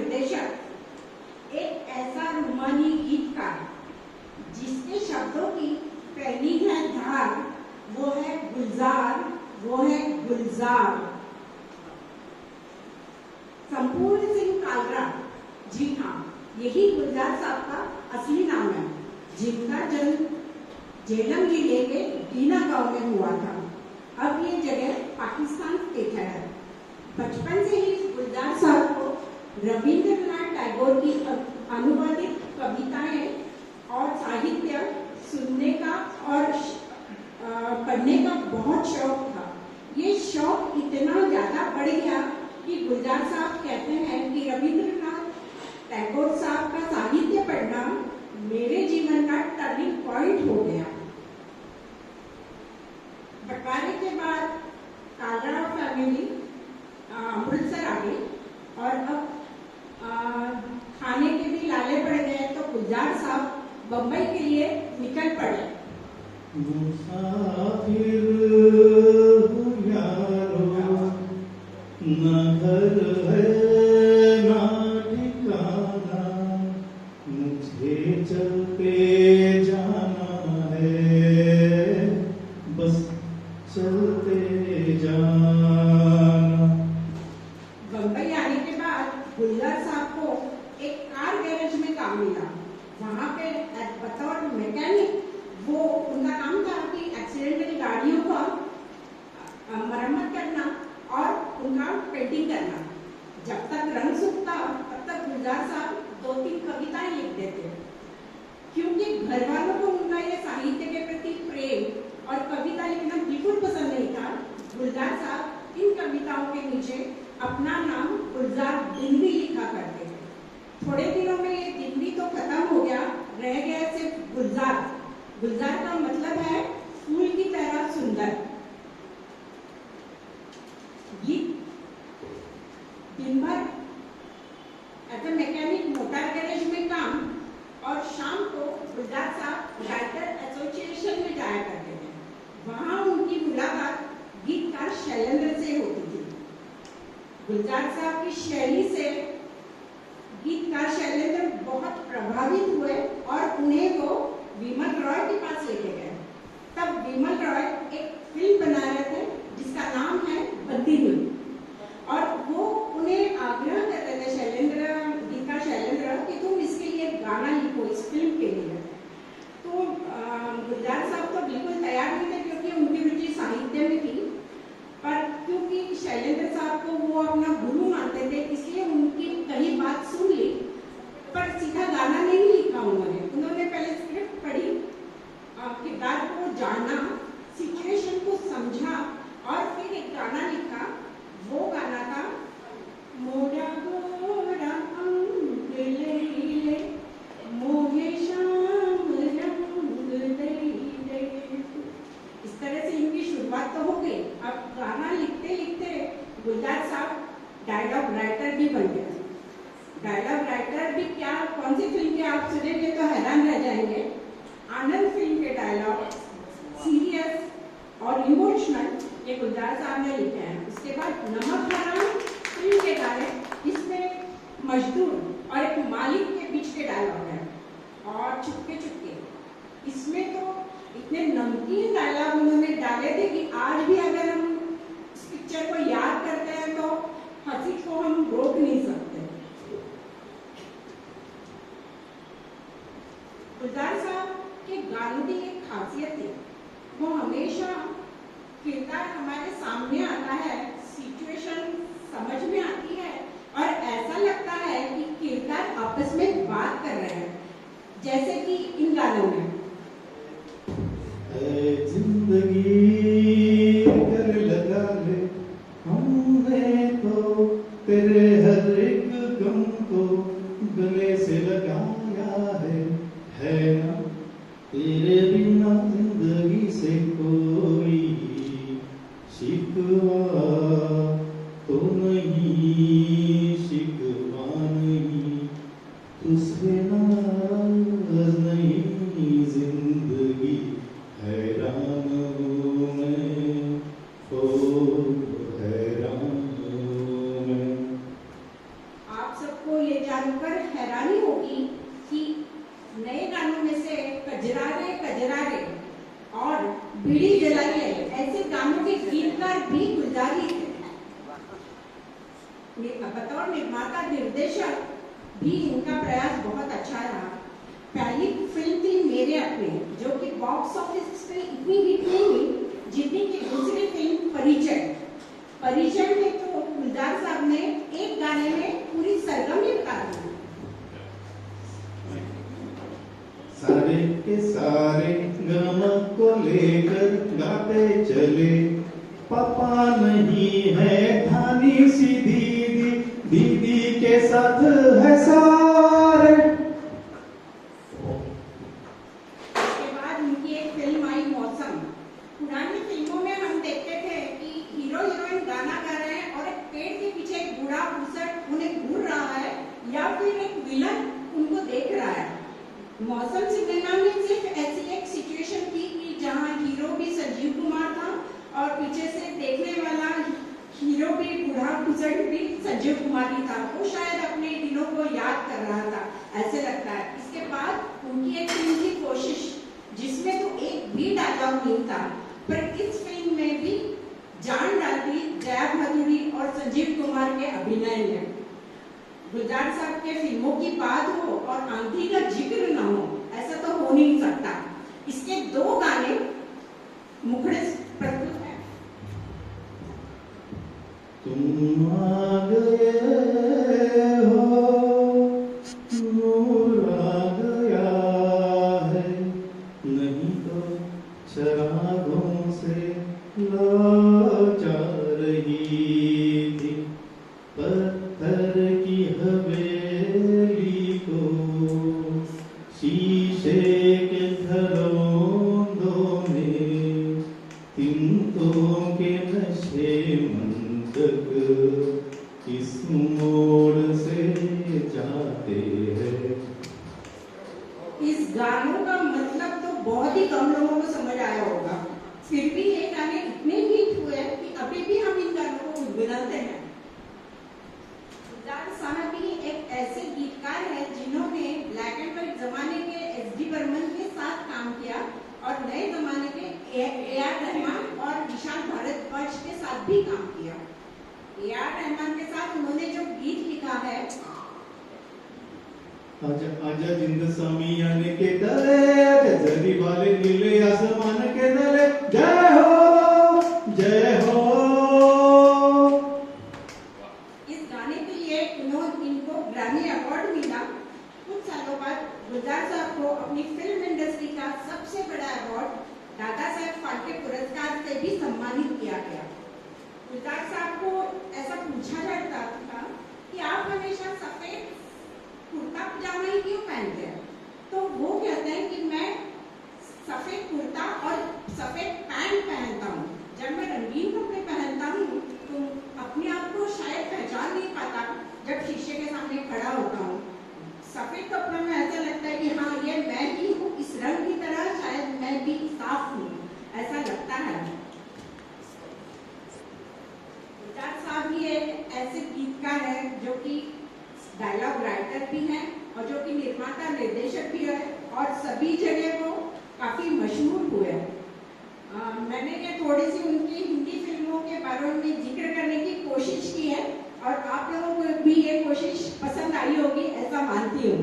निर्देशक एक ऐसा रूमानी गीतकार जिसके शब्दों की पहली है धार, वो है गुलजार, वो है गुलजार। संपूर्ण सिंह कालरा, जी हाँ, यही गुलजार साहब का असली नाम है, जिनका जन्म झेलम जिले के दीना गांव में हुआ था। अब ये जगह पाकिस्तान स्थित है। बचपन से ही गुलजार साहब को रविंद्रनाथ टैगोर की अनुवादित कविताएं और साहित्य सुनने का और पढ़ने का बहुत शौक था। ये शौक इतना ज्यादा बढ़ गया कि गुलजार साहब कहते हैं कि रविंद्रनाथ टैगोर साहब का साहित्य पढ़ना मेरे जीवन का टर्निंग पॉइंट हो गया। बंटवारे के बाद कालरा फैमिली अमृतसर आ गई और अब खाने के भी लाले पड़ गए, तो गुलजार साहब बम्बई के लिए निकल पड़े। मुसाफिर हूँ यारो, न घर है ना ठिकाना, मुझे चलते जाना है, बस चलते जाना। बम्बई आने के बाद गुलजार साहब को एक कार गैरेज में काम मिला। वहाँ पे बतौर मैकेनिक वो उनका काम था कि एक्सीडेंटल गाड़ियों का मरम्मत करना और उनका पेंटिंग करना। जब तक रंग सूखता तब तक गुलजार साहब 2-3 कविताएं लिख देते, क्योंकि घर वालों को उनका ये साहित्य के प्रति प्रेम और कविता लिखना बिल्कुल पसंद नहीं था। गुलजार साहब इन कविताओं के नीचे अपना नाम गुलजार दिनवी लिखा करते थे। थोड़े दिनों में ये दिनवी तो खत्म हो गया, रह गया सिर्फ गुलजार। गुलजार का मतलब है फूल की तरह सुंदर। दिन भर as a mechanic motor garage में काम और शाम को गुलजार साहब राइटर एसोसिएशन में जाया करते थे। वहां उनकी मुलाकात गीतकार शैलेंद्र से होती थी। गुलजार साहब की शैली से गीतकार शैलेंद्र बहुत प्रभावित हुए और उन्हें वो विमल रॉय के पास लेके गए। तब विमल रॉय एक फिल्म बना रहे थे जिसका नाम है बंदी हुई, और वो उन्हें आग्रह कर रहे थे गीतकार शैलेंद्र कि तुम इसके लिए गाना लिखो इस फिल्म के लिए। तो गुलजार साहब तो बिल्कुल तैयार नहीं थे, क्योंकि उनकी रुचि साहित्य में थी, पर क्योंकि शैलेंद्र साहब को वो अपना गुरु मानते थे, इसलिए उनकी कही बात सुन ली, पर सीधा गाना नहीं लिखा उन्होंने पहले स्क्रिप्ट पढ़ी, किरदार को जाना, सिचुएशन को समझा और फिर एक गाना लिखा। वो गाना था मोरा गोरा अंग लैले, मोहे शाम रंग लैले। इस तरह से इनकी शुरुआत तो हो गई। अब गाना लिखते लिखते गुलजार साहब डायलॉग राइटर भी बन गया। डायलॉग राइटर भी क्या, कौन सी फिल्म के आप सुनेंगे तो हैरान रह जाएंगे। आनंद फिल्म के डायलॉग सीरियस और इमोशनल ये गुलजार साहब ने लिखे हैं। उसके बाद नमक हराम फिल्म के गाने, इसमें मजदूर और एक मालिक के बीच के डायलॉग है, और चुपके चुपके, इसमें तो इतने नमकीन डायलॉग उन्होंने डाले थे कि आज भी अगर हम इस पिक्चर को याद करते हैं तो हंसी को हम रोक नहीं सकते। गुलजार साहब के गानों की एक खासियत थी, वो हमेशा किरदार हमारे सामने आता है, सिचुएशन समझ में आती है और ऐसा लगता है कि किरदार आपस में बात कर रहे हैं, जैसे कि इन गानों में। जिंदगी कर लगा ले हमने तो तेरे हर एक गम को गले से लगाया है ना, तेरे बिना जिंदगी से कोई शिकवा तो नहीं, शिकवा नहीं, तुझसे नाराज नहीं जिंदगी, हैरान हूँ मैं, ओ हैरान हूँ मैं। आप सबको आपको ये जानकर हैरानी होगी कि नए गानों में से कजरारे कजरारे और बीड़ी जलाइए ऐसे गानों के गीतकार भी गुलजार ही थे। बतौर निर्माता निर्देशक भी इनका प्रयास बहुत अच्छा रहा। पहली फिल्म थी मेरे अपने, जो कि बॉक्स ऑफिस पे इतनी हिट नहीं हुई जितनी कि दूसरी फिल्म परिचय में तो गुलजार साहब ने एक गाने में पूरी सरगम ही बता दी। सारे के सारे गम को लेकर गाते चले, पापा नहीं है धानी सी दीदी, दीदी के साथ है सारे। उसके बाद उनकी एक फिल्म आई मौसम। पुरानी फिल्मों में हम देखते थे कि हीरो हीरोइन गाना गा रहे हैं और एक पेड़ के पीछे एक बूढ़ा बुजुर्ग उन्हें घूर रहा है या फिर एक विलन उनको देख रहा है। मौसम सिनेमा में सिर्फ ऐसी एक सिचुएशन थी कि जहां हीरो भी संजीव कुमार था और पीछे से देखने वाला हीरो भी बूढ़ा बुजुर्ग भी संजीव कुमार ही था। वो शायद अपने दिनों को याद कर रहा था, ऐसे लगता है। इसके बाद उनकी एक फिल्म थी कोशिश, जिसमें तो एक भी डायलॉग नहीं था, पर इस फिल्म में भी जान डाल दी जया भादुड़ी और संजीव कुमार के अभिनय ने। गुलजार साहब के फिल्मों की बात हो और आंधी का जिक्र न हो, ऐसा तो हो नहीं सकता। इसके दो गाने मुखड़े प्रस्तुत हैं। तुम आ गए हो, नूर आ गया है, नहीं तो चरागों से लाचार रही थी, पत्थर की हवेली को शीशे के घरोंदों में, तिनकों के नशे मंतक इस मोड़ से जाते हैं। इस गानों का मतलब तो बहुत ही कम लोगों को समझ आया होगा, फिर भी ये गाने इतने हिट हुए कि अभी भी हम इन गानों को गुनगुनाते हैं। गुलजार साहब भी एक ऐसे गीतकार हैं जिन्होंने ब्लैक एंड व्हाइट जमाने के एस डी बर्मन के साथ काम किया और नए जमाने के ए आर रहमान और विशाल भारद्वाज के साथ भी काम किया। ए आर रहमान के साथ उन्होंने जो गीत लिखा है, आजा आजा जिंद सामियाने के तले, गजरी वाले नीले आसमान के तले, जय हो जय हो। इस गाने के लिए इनको ग्रैमी अवार्ड मिला। कुछ सालों बाद गुलजार साहब को अपनी फिल्म इंडस्ट्री का सबसे बड़ा अवार्ड दादा साहब फाल्के पुरस्कार से भी सम्मानित किया गया। गुलजार साहब को ऐसा पूछा जाता था कि आप हमेशा सफेद कुर्ता पजामा ही क्यों पहनते हैं, तो वो कहते हैं कि मैं सफेद कुर्ता और सफेद पैंट पहनता हूँ। जब मैं रंगीन कपड़े पहनता हूँ तो अपने आप को शायद पहचान नहीं पाता जब शीशे के सामने खड़ा होता हूँ। सफेद कपड़ों में ऐसा लगता है कि हाँ ये मैं ही हूँ, इस रंग की तरह शायद मैं भी साफ हूँ, ऐसा लगता है। गुलजार साहब भी एक ऐसे गीतकार है जो कि डायलॉग राइटर भी हैं और जो कि निर्माता निर्देशक भी है और सभी जगह वो काफी मशहूर हुए। मैंने ये थोड़ी सी उनकी हिंदी फिल्मों के बारे में जिक्र करने की कोशिश की है और आप लोगों को भी ये कोशिश पसंद आई होगी, ऐसा मानती हूँ।